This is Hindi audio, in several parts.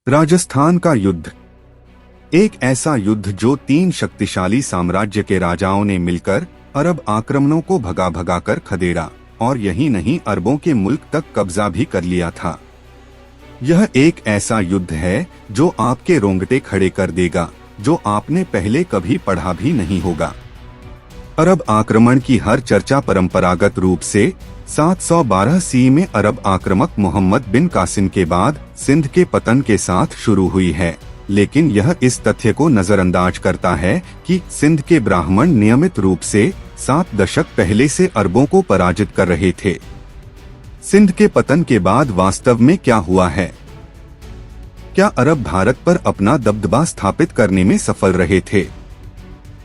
राजस्थान का युद्ध एक ऐसा युद्ध जो 3 शक्तिशाली साम्राज्य के राजाओं ने मिलकर अरब आक्रमणों को भगा भगा कर खदेड़ा और यही नहीं अरबों के मुल्क तक कब्जा भी कर लिया था। यह एक ऐसा युद्ध है जो आपके रोंगटे खड़े कर देगा, जो आपने पहले कभी पढ़ा भी नहीं होगा। अरब आक्रमण की हर चर्चा परंपरागत रूप से 712 ईस्वी में अरब आक्रमक मोहम्मद बिन कासिम के बाद सिंध के पतन के साथ शुरू हुई है, लेकिन यह इस तथ्य को नजरअंदाज करता है कि सिंध के ब्राह्मण नियमित रूप से 7 दशक पहले से अरबों को पराजित कर रहे थे। सिंध के पतन के बाद वास्तव में क्या हुआ है? क्या अरब भारत पर अपना दबदबा स्थापित करने में सफल रहे थे?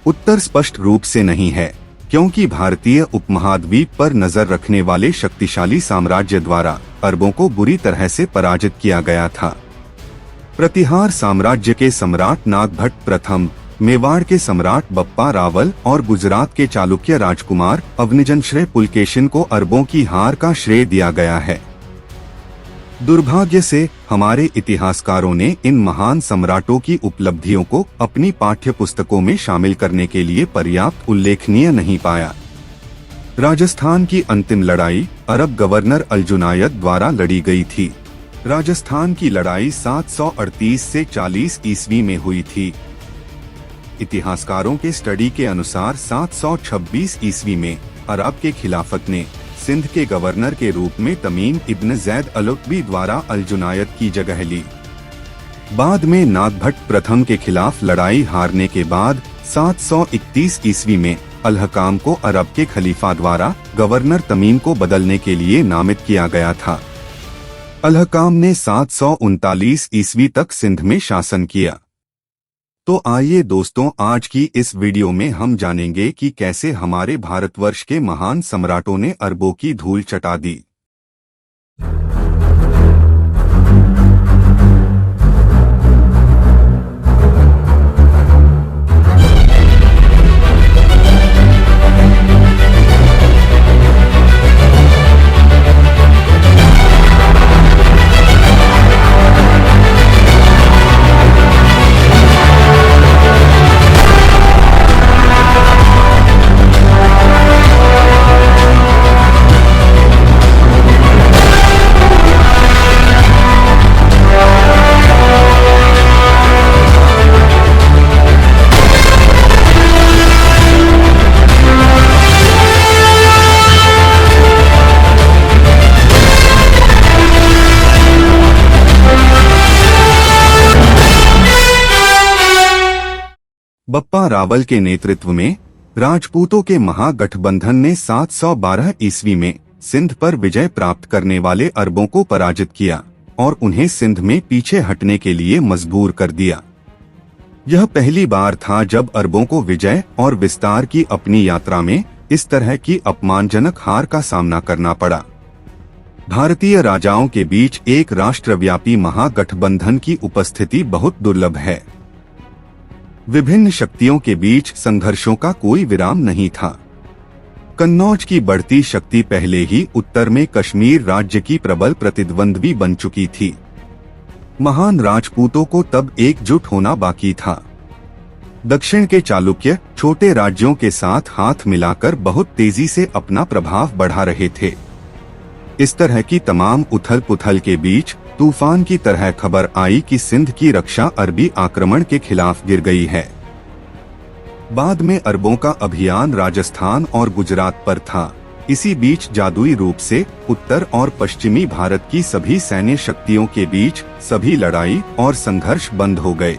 उत्तर स्पष्ट रूप से नहीं है, क्योंकि भारतीय उपमहाद्वीप पर नजर रखने वाले शक्तिशाली साम्राज्य द्वारा अरबों को बुरी तरह से पराजित किया गया था। प्रतिहार साम्राज्य के सम्राट नागभट्ट प्रथम, मेवाड़ के सम्राट बप्पा रावल और गुजरात के चालुक्य राजकुमार अवनिजनश्रेय पुलकेशिन को अरबों की हार का श्रेय दिया गया है। दुर्भाग्य से हमारे इतिहासकारों ने इन महान सम्राटों की उपलब्धियों को अपनी पाठ्य पुस्तकों में शामिल करने के लिए पर्याप्त उल्लेखनीय नहीं पाया। राजस्थान की अंतिम लड़ाई अरब गवर्नर अल-जुनायद द्वारा लड़ी गई थी। राजस्थान की लड़ाई 738 से 40 ईस्वी में हुई थी। इतिहासकारों के स्टडी के अनुसार 726 ईस्वी में अरब के खिलाफत ने सिंध के गवर्नर के रूप में तमीम इब्न जैद अल-उतबी द्वारा अल-जुनायद की जगह ली। बाद में नागभट्ट प्रथम के खिलाफ लड़ाई हारने के बाद 731 ईस्वी में अल-हकाम को अरब के खलीफा द्वारा गवर्नर तमीम को बदलने के लिए नामित किया गया था। अल-हकाम ने 739 ईस्वी तक सिंध में शासन किया। तो आइए दोस्तों, आज की इस वीडियो में हम जानेंगे कि कैसे हमारे भारतवर्ष के महान सम्राटों ने अरबों की धूल चटा दी। बप्पा रावल के नेतृत्व में राजपूतों के महागठबंधन ने 712 ईस्वी में सिंध पर विजय प्राप्त करने वाले अरबों को पराजित किया और उन्हें सिंध में पीछे हटने के लिए मजबूर कर दिया। यह पहली बार था जब अरबों को विजय और विस्तार की अपनी यात्रा में इस तरह की अपमानजनक हार का सामना करना पड़ा। भारतीय राजाओं के बीच एक राष्ट्रव्यापी महागठबंधन की उपस्थिति बहुत दुर्लभ है। विभिन्न शक्तियों के बीच संघर्षों का कोई विराम नहीं था। कन्नौज की बढ़ती शक्ति पहले ही उत्तर में कश्मीर राज्य की प्रबल प्रतिद्वंद्वी बन चुकी थी। महान राजपूतों को तब एकजुट होना बाकी था। दक्षिण के चालुक्य छोटे राज्यों के साथ हाथ मिलाकर बहुत तेजी से अपना प्रभाव बढ़ा रहे थे। इस तरह की तमाम उथल पुथल के बीच तूफान की तरह खबर आई कि सिंध की रक्षा अरबी आक्रमण के खिलाफ गिर गई है। बाद में अरबों का अभियान राजस्थान और गुजरात पर था। इसी बीच जादुई रूप से उत्तर और पश्चिमी भारत की सभी सैन्य शक्तियों के बीच सभी लड़ाई और संघर्ष बंद हो गए।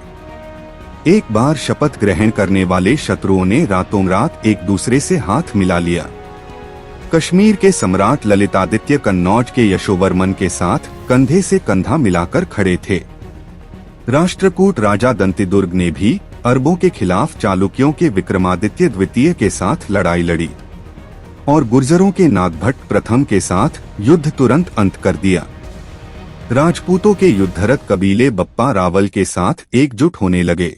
एक बार शपथ ग्रहण करने वाले शत्रुओं ने रातों रात एक दूसरे से हाथ मिला लिया। कश्मीर के सम्राट ललितादित्य कन्नौज के यशोवर्मन के साथ कंधे से कंधा मिलाकर खड़े थे। राष्ट्रकूट राजा दंतिदुर्ग ने भी अरबों के खिलाफ चालुक्यों के विक्रमादित्य द्वितीय के साथ लड़ाई लड़ी और गुर्जरों के नागभट्ट प्रथम के साथ युद्ध तुरंत अंत कर दिया। राजपूतों के युद्धरत कबीले बप्पा रावल के साथ एकजुट होने लगे।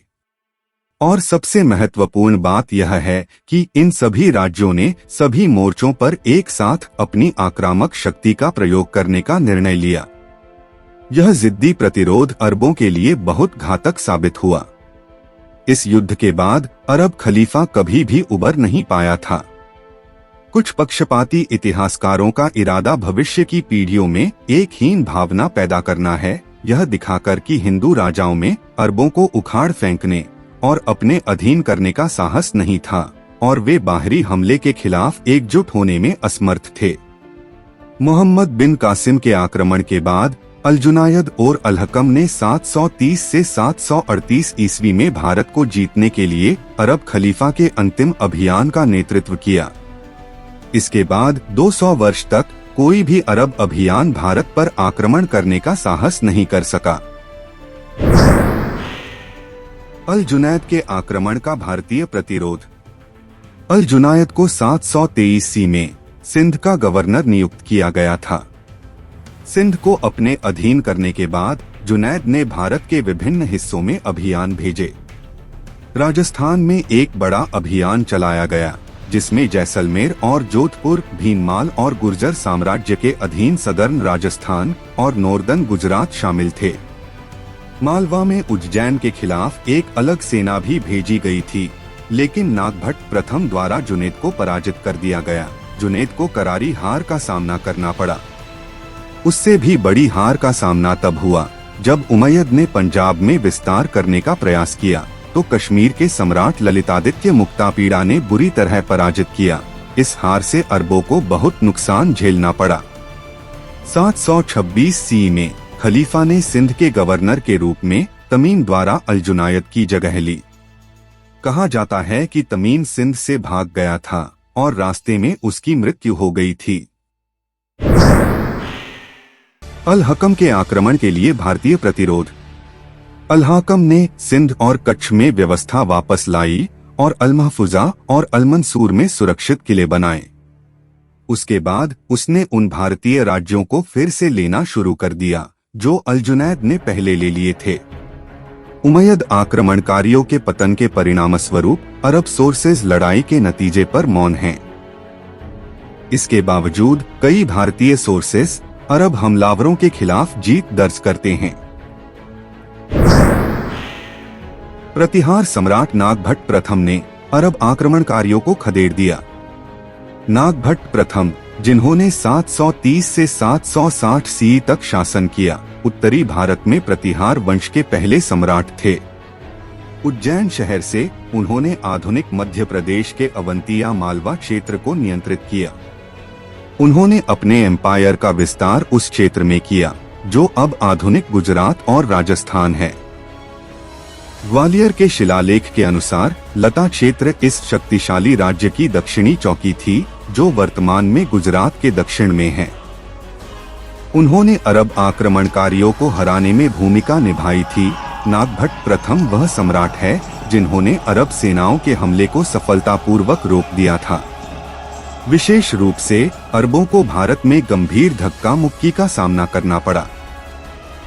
और सबसे महत्वपूर्ण बात यह है कि इन सभी राज्यों ने सभी मोर्चों पर एक साथ अपनी आक्रामक शक्ति का प्रयोग करने का निर्णय लिया। यह जिद्दी प्रतिरोध अरबों के लिए बहुत घातक साबित हुआ। इस युद्ध के बाद अरब खलीफा कभी भी उबर नहीं पाया था। कुछ पक्षपाती इतिहासकारों का इरादा भविष्य की पीढ़ियों में एक हीन भावना पैदा करना है, यह दिखाकर कि हिंदू राजाओं में अरबों को उखाड़ फेंकने और अपने अधीन करने का साहस नहीं था और वे बाहरी हमले के खिलाफ एकजुट होने में असमर्थ थे। मोहम्मद बिन कासिम के आक्रमण के बाद अल-जुनायद और अल-हकम ने 730 से 738 ईस्वी में भारत को जीतने के लिए अरब खलीफा के अंतिम अभियान का नेतृत्व किया। इसके बाद 200 वर्ष तक कोई भी अरब अभियान भारत पर आक्रमण करने का साहस नहीं कर सका। अल-जुनैद के आक्रमण का भारतीय प्रतिरोध। अल-जुनायद को 723 ईस्वी में सिंध का गवर्नर नियुक्त किया गया था। सिंध को अपने अधीन करने के बाद जुनैद ने भारत के विभिन्न हिस्सों में अभियान भेजे। राजस्थान में एक बड़ा अभियान चलाया गया, जिसमें जैसलमेर और जोधपुर, भीनमाल और गुर्जर साम्राज्य के अधीन सदर्न राजस्थान और नॉर्दर्न गुजरात शामिल थे। मालवा में उज्जैन के खिलाफ एक अलग सेना भी भेजी गई थी, लेकिन नागभट्ट प्रथम द्वारा जुनैद को पराजित कर दिया गया। जुनैद को करारी हार का सामना करना पड़ा। उससे भी बड़ी हार का सामना तब हुआ जब उमय्यद ने पंजाब में विस्तार करने का प्रयास किया तो कश्मीर के सम्राट ललितादित्य मुक्तापीड़ा ने बुरी तरह पराजित किया। इस हार से अरबों को बहुत नुकसान झेलना पड़ा। 726 ईस्वी में खलीफा ने सिंध के गवर्नर के रूप में तमीम द्वारा अल-जुनायद की जगह ली। कहा जाता है कि तमीम सिंध से भाग गया था और रास्ते में उसकी मृत्यु हो गई थी। अल-हकम के आक्रमण के लिए भारतीय प्रतिरोध। अल-हकम ने सिंध और कच्छ में व्यवस्था वापस लाई और अल-महफूजा और अल-मंसूर में सुरक्षित किले बनाए। उसके बाद उसने उन भारतीय राज्यों को फिर से लेना शुरू कर दिया जो अल-जुनैद ने पहले ले लिए थे। उमय्यद आक्रमणकारियों के पतन के परिणामस्वरूप अरब सोर्सेज लड़ाई के नतीजे पर मौन हैं। इसके बावजूद कई भारतीय सोर्सेज अरब हमलावरों के खिलाफ जीत दर्ज करते हैं। प्रतिहार सम्राट नागभट्ट प्रथम ने अरब आक्रमणकारियों को खदेड़ दिया। नागभट्ट प्रथम, जिन्होंने 730 से 760 ईस्वी तक शासन किया, उत्तरी भारत में प्रतिहार वंश के पहले सम्राट थे। उज्जैन शहर से उन्होंने आधुनिक मध्य प्रदेश के अवंतिया मालवा क्षेत्र को नियंत्रित किया। उन्होंने अपने एम्पायर का विस्तार उस क्षेत्र में किया जो अब आधुनिक गुजरात और राजस्थान है। ग्वालियर के शिलालेख के अनुसार लता क्षेत्र इस शक्तिशाली राज्य की दक्षिणी चौकी थी जो वर्तमान में गुजरात के दक्षिण में है। उन्होंने अरब आक्रमणकारियों को हराने में भूमिका निभाई थी। नागभट्ट प्रथम वह सम्राट है जिन्होंने अरब सेनाओं के हमले को सफलतापूर्वक रोक दिया था। विशेष रूप से अरबों को भारत में गंभीर धक्का मुक्की का सामना करना पड़ा।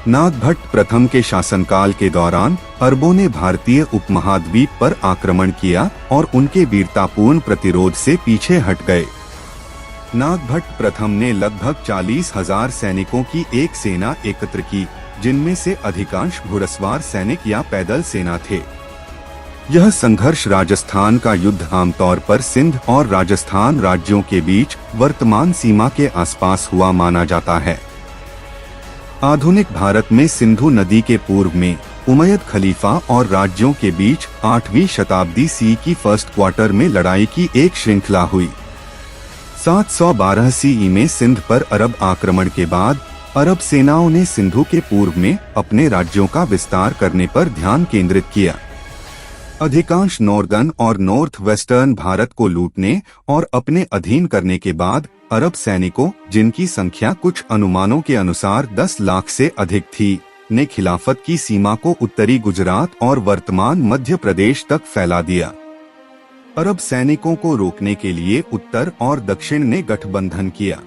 नागभट्ट प्रथम के शासनकाल के दौरान अरबों ने भारतीय उपमहाद्वीप पर आक्रमण किया और उनके वीरतापूर्ण प्रतिरोध से पीछे हट गए। नागभट्ट प्रथम ने लगभग 40,000 सैनिकों की एक सेना एकत्र की, जिनमें से अधिकांश घुड़सवार सैनिक या पैदल सेना थे। यह संघर्ष राजस्थान का युद्ध आमतौर पर सिंध और राजस्थान राज्यों के बीच वर्तमान सीमा के आसपास हुआ माना जाता है। आधुनिक भारत में सिंधु नदी के पूर्व में उमय्यद खलीफा और राज्यों के बीच 8वीं शताब्दी ईस्वी की फर्स्ट क्वार्टर में लड़ाई की एक श्रृंखला हुई। 712 ईस्वी में सिंध पर अरब आक्रमण के बाद अरब सेनाओं ने सिंधु के पूर्व में अपने राज्यों का विस्तार करने पर ध्यान केंद्रित किया। अधिकांश नॉर्दर्न और नॉर्थ वेस्टर्न भारत को लूटने और अपने अधीन करने के बाद अरब सैनिकों, जिनकी संख्या कुछ अनुमानों के अनुसार 10 लाख से अधिक थी, ने खिलाफत की सीमा को उत्तरी गुजरात और वर्तमान मध्य प्रदेश तक फैला दिया। अरब सैनिकों को रोकने के लिए उत्तर और दक्षिण ने गठबंधन किया।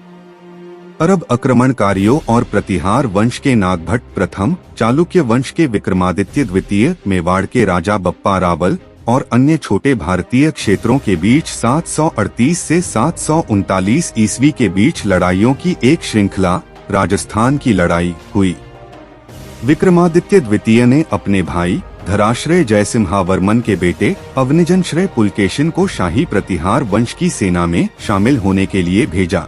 अरब आक्रमणकारियों और प्रतिहार वंश के नागभट्ट प्रथम, चालुक्य वंश के विक्रमादित्य द्वितीय, मेवाड़ के राजा बप्पा रावल और अन्य छोटे भारतीय क्षेत्रों के बीच 738 से 739 ईस्वी के बीच लड़ाइयों की एक श्रृंखला, राजस्थान की लड़ाई, हुई। विक्रमादित्य द्वितीय ने अपने भाई धराश्रय जयसिम्हावर्मन के बेटे अवनिजनश्रय पुलकेशिन को शाही प्रतिहार वंश की सेना में शामिल होने के लिए भेजा।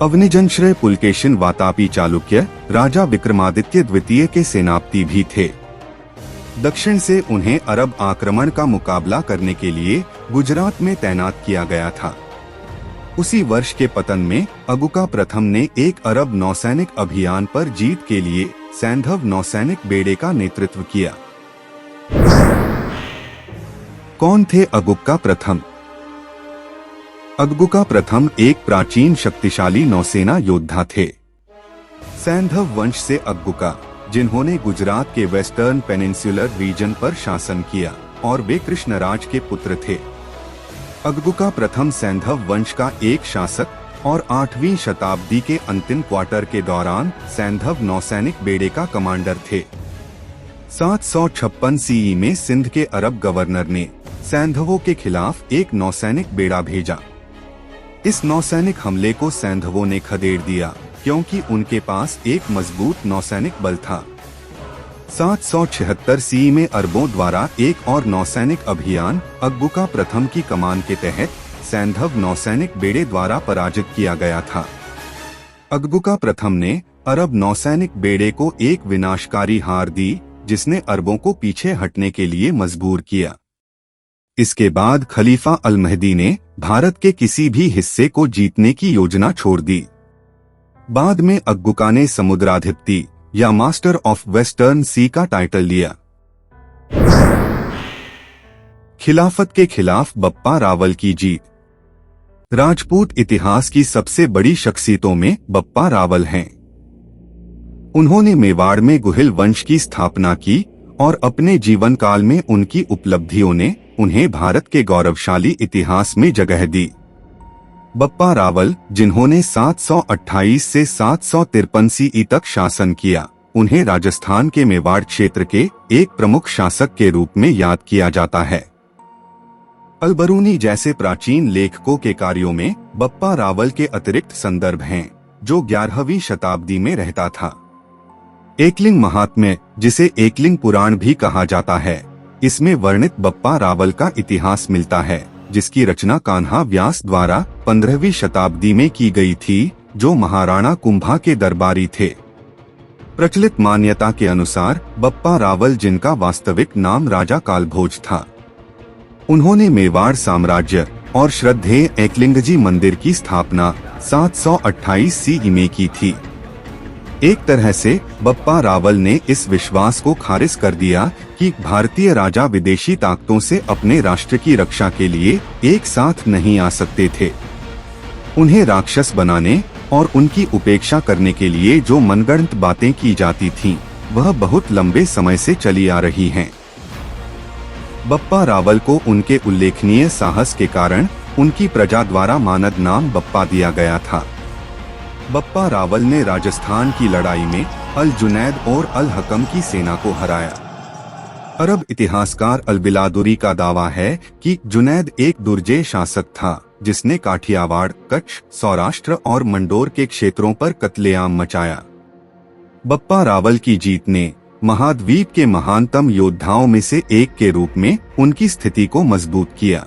अवनिजनश्रय पुलकेशिन वातापी चालुक्य राजा विक्रमादित्य द्वितीय के सेनापति भी थे। दक्षिण से उन्हें अरब आक्रमण का मुकाबला करने के लिए गुजरात में तैनात किया गया था। उसी वर्ष के पतन में अगुका प्रथम ने एक अरब नौसैनिक अभियान पर जीत के लिए सैंधव नौसैनिक बेड़े का नेतृत्व किया। कौन थे अगुका प्रथम? अगुका प्रथम एक प्राचीन शक्तिशाली नौसेना योद्धा थे। सैंधव वंश से अगुका, जिन्होंने गुजरात के वेस्टर्न पेनिनसुलर रीजन पर शासन किया, और वे कृष्णराज के पुत्र थे। अगुका प्रथम सैंधव वंश का एक शासक और 8वीं शताब्दी के अंतिम क्वार्टर के दौरान सैंधव नौसैनिक बेड़े का कमांडर थे। 756 सीई में सिंध के अरब गवर्नर ने सैंधवों के खिलाफ एक नौसैनिक बेड़ा भेजा। इस नौसैनिक हमले को सैंधवों ने खदेड़ दिया क्योंकि उनके पास एक मजबूत नौसैनिक बल था। 776 सीई में अरबों द्वारा एक और नौसैनिक अभियान अगुका प्रथम की कमान के तहत सैंधव नौसैनिक बेड़े द्वारा पराजित किया गया था। अगुका प्रथम ने अरब नौसैनिक बेड़े को एक विनाशकारी हार दी, जिसने अरबों को पीछे हटने के लिए मजबूर किया। इसके बाद खलीफा अल महदी ने भारत के किसी भी हिस्से को जीतने की योजना छोड़ दी। बाद में अगुका ने समुद्राधिपति या मास्टर ऑफ वेस्टर्न सी का टाइटल लिया। खिलाफत के खिलाफ बप्पा रावल की जीत। राजपूत इतिहास की सबसे बड़ी शख्सियतों में बप्पा रावल हैं। उन्होंने मेवाड़ में गुहिल वंश की स्थापना की और अपने जीवन काल में उनकी उपलब्धियों ने उन्हें भारत के गौरवशाली इतिहास में जगह दी। बप्पा रावल, जिन्होंने 728 से 753 सीई तक शासन किया, उन्हें राजस्थान के मेवाड़ क्षेत्र के एक प्रमुख शासक के रूप में याद किया जाता है। अलबरूनी जैसे प्राचीन लेखकों के कार्यों में बप्पा रावल के अतिरिक्त संदर्भ हैं, जो 11वीं शताब्दी में रहता था। एकलिंग महात्म्य, जिसे एकलिंग पुराण भी कहा जाता है, इसमें वर्णित बप्पा रावल का इतिहास मिलता है, जिसकी रचना कान्हा व्यास द्वारा 15वीं शताब्दी में की गई थी, जो महाराणा कुंभा के दरबारी थे। प्रचलित मान्यता के अनुसार बप्पा रावल, जिनका वास्तविक नाम राजा कालभोज था, उन्होंने मेवाड़ साम्राज्य और श्रद्धेय एकलिंगजी मंदिर की स्थापना 728 सीई में की थी। एक तरह से बप्पा रावल ने इस विश्वास को खारिज कर दिया कि भारतीय राजा विदेशी ताकतों से अपने राष्ट्र की रक्षा के लिए एक साथ नहीं आ सकते थे। उन्हें राक्षस बनाने और उनकी उपेक्षा करने के लिए जो मनगढ़ंत बातें की जाती थीं, वह बहुत लंबे समय से चली आ रही हैं। बप्पा रावल को उनके उल्लेखनीय साहस के कारण उनकी प्रजा द्वारा मानद नाम बप्पा दिया गया था। बप्पा रावल ने राजस्थान की लड़ाई में अल जुनैद और अल हकम की सेना को हराया। अरब इतिहासकार अल बिलादुरी का दावा है कि जुनैद एक दुर्जय शासक था, जिसने काठियावाड़, कच्छ, सौराष्ट्र और मंडोर के क्षेत्रों पर कत्लेआम मचाया। बप्पा रावल की जीत ने महाद्वीप के महानतम योद्धाओं में से एक के रूप में उनकी स्थिति को मजबूत किया।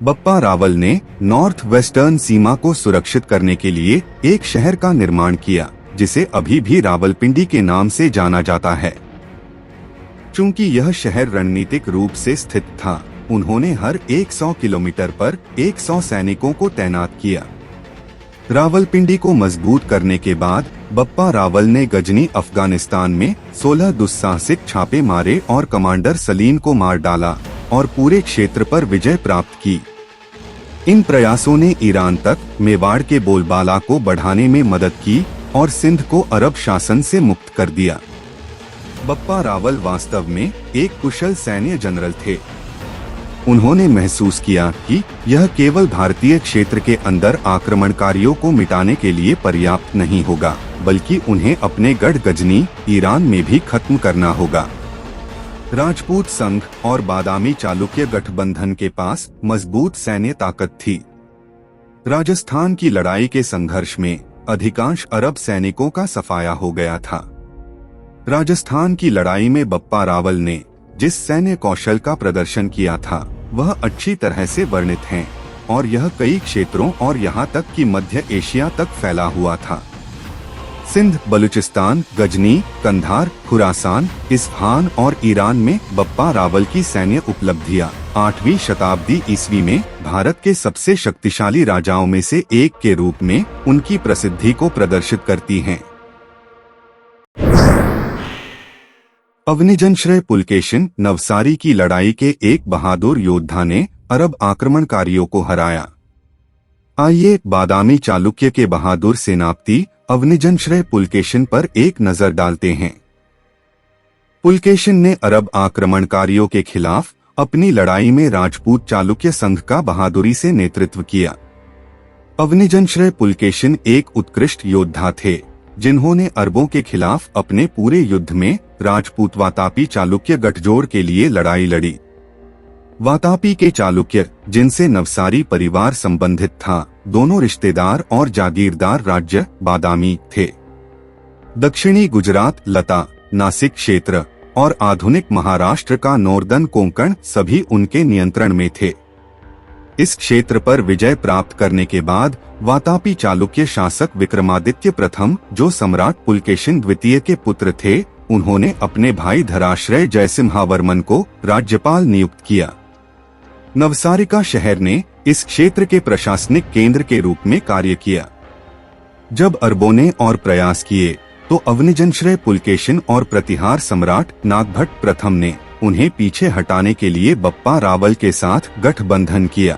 बप्पा रावल ने नॉर्थ वेस्टर्न सीमा को सुरक्षित करने के लिए एक शहर का निर्माण किया, जिसे अभी भी रावलपिंडी के नाम से जाना जाता है। चूंकि यह शहर रणनीतिक रूप से स्थित था, उन्होंने हर 100 किलोमीटर पर 100 सैनिकों को तैनात किया। रावलपिंडी को मजबूत करने के बाद बप्पा रावल ने गजनी, अफगानिस्तान में 16 दुस्साहसिक छापे मारे और कमांडर सलीम को मार डाला और पूरे क्षेत्र पर विजय प्राप्त की। इन प्रयासों ने ईरान तक मेवाड़ के बोलबाला को बढ़ाने में मदद की और सिंध को अरब शासन से मुक्त कर दिया। बप्पा रावल वास्तव में एक कुशल सैन्य जनरल थे। उन्होंने महसूस किया कि यह केवल भारतीय क्षेत्र के अंदर आक्रमणकारियों को मिटाने के लिए पर्याप्त नहीं होगा, बल्कि उन्हें अपने गढ़ गजनी, ईरान में भी खत्म करना होगा। राजपूत संघ और बादामी चालुक्य गठबंधन के पास मजबूत सैन्य ताकत थी। राजस्थान की लड़ाई के संघर्ष में अधिकांश अरब सैनिकों का सफाया हो गया था। राजस्थान की लड़ाई में बप्पा रावल ने जिस सैन्य कौशल का प्रदर्शन किया था वह अच्छी तरह से वर्णित है और यह कई क्षेत्रों और यहाँ तक कि मध्य एशिया तक फैला हुआ था। सिंध, बलूचिस्तान, गजनी, कंधार, खुरासान, इस्फहान और ईरान में बप्पा रावल की सैन्य उपलब्धियां 8वीं शताब्दी ईस्वी में भारत के सबसे शक्तिशाली राजाओं में से एक के रूप में उनकी प्रसिद्धि को प्रदर्शित करती हैं। अवनिजनश्रय पुलकेशिन नवसारी की लड़ाई के एक बहादुर योद्धा ने अरब आक्रमणकारियों को हराया। आइए बादामी चालुक्य के बहादुर सेनापति अवनिजनश्रय पुलकेशिन पर एक नजर डालते हैं। पुलकेशिन ने अरब आक्रमणकारियों के खिलाफ अपनी लड़ाई में राजपूत चालुक्य संघ का बहादुरी से नेतृत्व किया। अवनिजनश्रय पुलकेशिन एक उत्कृष्ट योद्धा थे जिन्होंने अरबों के खिलाफ अपने पूरे युद्ध में राजपूत वातापी चालुक्य गठजोड़ के लिए लड़ाई लड़ी। वातापी के चालुक्य, जिनसे नवसारी परिवार संबंधित था, दोनों रिश्तेदार और जागीरदार राज्य बादामी थे। दक्षिणी गुजरात, लता, नासिक क्षेत्र और आधुनिक महाराष्ट्र का नॉर्दर्न कोंकण सभी उनके नियंत्रण में थे। इस क्षेत्र पर विजय प्राप्त करने के बाद वातापी चालुक्य शासक विक्रमादित्य प्रथम, जो सम्राट पुलकेशिन द्वितीय के पुत्र थे, उन्होंने अपने भाई धराश्रय जयसिम्हावर्मन को राज्यपाल नियुक्त किया। नवसारिका शहर ने इस क्षेत्र के प्रशासनिक केंद्र के रूप में कार्य किया। जब अरबों ने और प्रयास किए तो अवनिजनश्रय पुलकेशिन और प्रतिहार सम्राट नागभट्ट प्रथम ने उन्हें पीछे हटाने के लिए बप्पा रावल के साथ गठबंधन किया।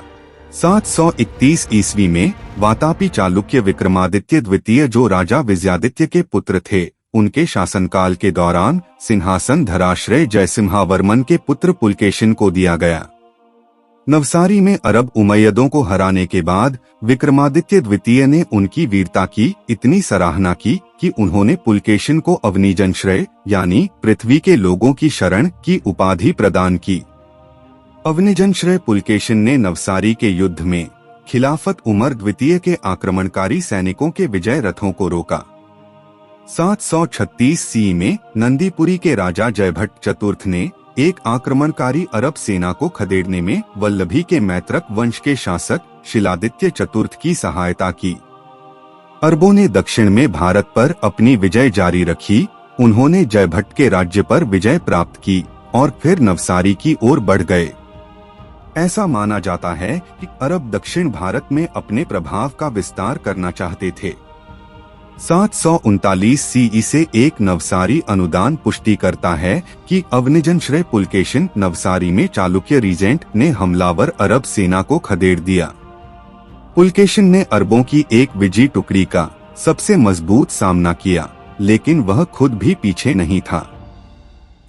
731 ईस्वी में वातापी चालुक्य विक्रमादित्य द्वितीय, जो राजा विजयादित्य के पुत्र थे, उनके शासनकाल के दौरान सिंहासन धराश्रय जयसिम्हावर्मन के पुत्र पुलकेशिन को दिया गया। नवसारी में अरब उमैयदों को हराने के बाद विक्रमादित्य द्वितीय ने उनकी वीरता की इतनी सराहना की कि उन्होंने पुलकेशिन को अवनिजनश्रय यानी पृथ्वी के लोगों की शरण की उपाधि प्रदान की। अवनिजनश्रय पुलकेशिन ने नवसारी के युद्ध में खिलाफत उमर द्वितीय के आक्रमणकारी सैनिकों के विजय रथों को रोका। 736 सी में नंदीपुरी के राजा जयभट्ट चतुर्थ ने एक आक्रमणकारी अरब सेना को खदेड़ने में वल्लभी के मैत्रक वंश के शासक शिलादित्य चतुर्थ की सहायता की। अरबों ने दक्षिण में भारत पर अपनी विजय जारी रखी। उन्होंने जयभट्ट के राज्य पर विजय प्राप्त की और फिर नवसारी की ओर बढ़ गए। ऐसा माना जाता है कि अरब दक्षिण भारत में अपने प्रभाव का विस्तार करना चाहते थे। 739 सीई से एक नवसारी अनुदान पुष्टि करता है कि अवनिजनश्रय पुलकेशिन नवसारी में चालुक्य रीजेंट ने हमलावर अरब सेना को खदेड़ दिया। पुलकेशिन ने अरबों की एक विजयी टुकड़ी का सबसे मजबूत सामना किया, लेकिन वह खुद भी पीछे नहीं था।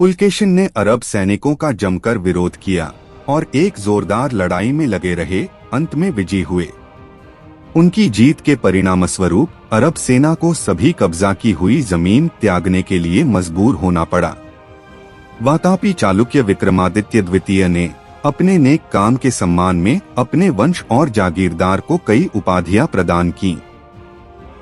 पुलकेशिन ने अरब सैनिकों का जमकर विरोध किया और एक जोरदार लड़ाई में लगे रहे, अंत में विजयी हुए। उनकी जीत के परिणामस्वरूप अरब सेना को सभी कब्जा की हुई जमीन त्यागने के लिए मजबूर होना पड़ा। वातापी चालुक्य विक्रमादित्य द्वितीय ने अपने नेक काम के सम्मान में अपने वंश और जागीरदार को कई उपाधियां प्रदान की।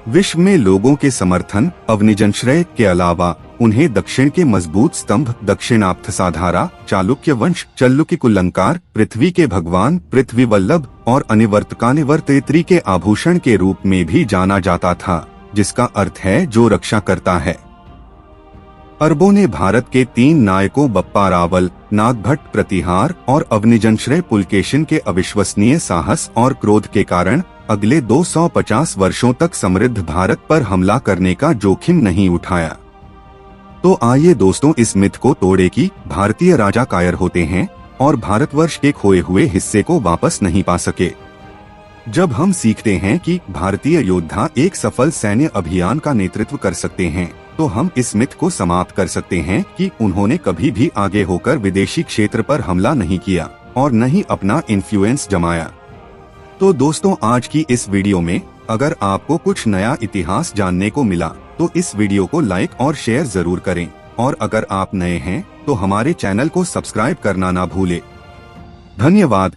विश्व में लोगों के समर्थन अवनिजनश्रय के अलावा उन्हें दक्षिण के मजबूत स्तंभ दक्षिणाप्तसाधारा, चालुक्य वंश, चल्लुकिकुल्लंकार, पृथ्वी के भगवान, पृथ्वी वल्लभ और अनिवर्तकानिवर्तेत्री के आभूषण के रूप में भी जाना जाता था, जिसका अर्थ है जो रक्षा करता है। अरबों ने भारत के 3 नायकों बप्पा रावल, नागभट्ट प्रतिहार और अवनिजनश्रय पुलकेशिन के अविश्वसनीय साहस और क्रोध के कारण अगले 250 वर्षों तक समृद्ध भारत पर हमला करने का जोखिम नहीं उठाया। तो आइए दोस्तों, इस मिथ को तोड़े कि भारतीय राजा कायर होते हैं और भारतवर्ष के खोए हुए हिस्से को वापस नहीं पा सके। जब हम सीखते हैं कि भारतीय योद्धा एक सफल सैन्य अभियान का नेतृत्व कर सकते हैं, तो हम इस मिथ को समाप्त कर सकते हैं कि उन्होंने कभी भी आगे होकर विदेशी क्षेत्र पर हमला नहीं किया और न ही अपना इन्फ्लुएंस जमाया। तो दोस्तों, आज की इस वीडियो में अगर आपको कुछ नया इतिहास जानने को मिला तो इस वीडियो को लाइक और शेयर जरूर करें, और अगर आप नए हैं तो हमारे चैनल को सब्सक्राइब करना ना भूलें। धन्यवाद।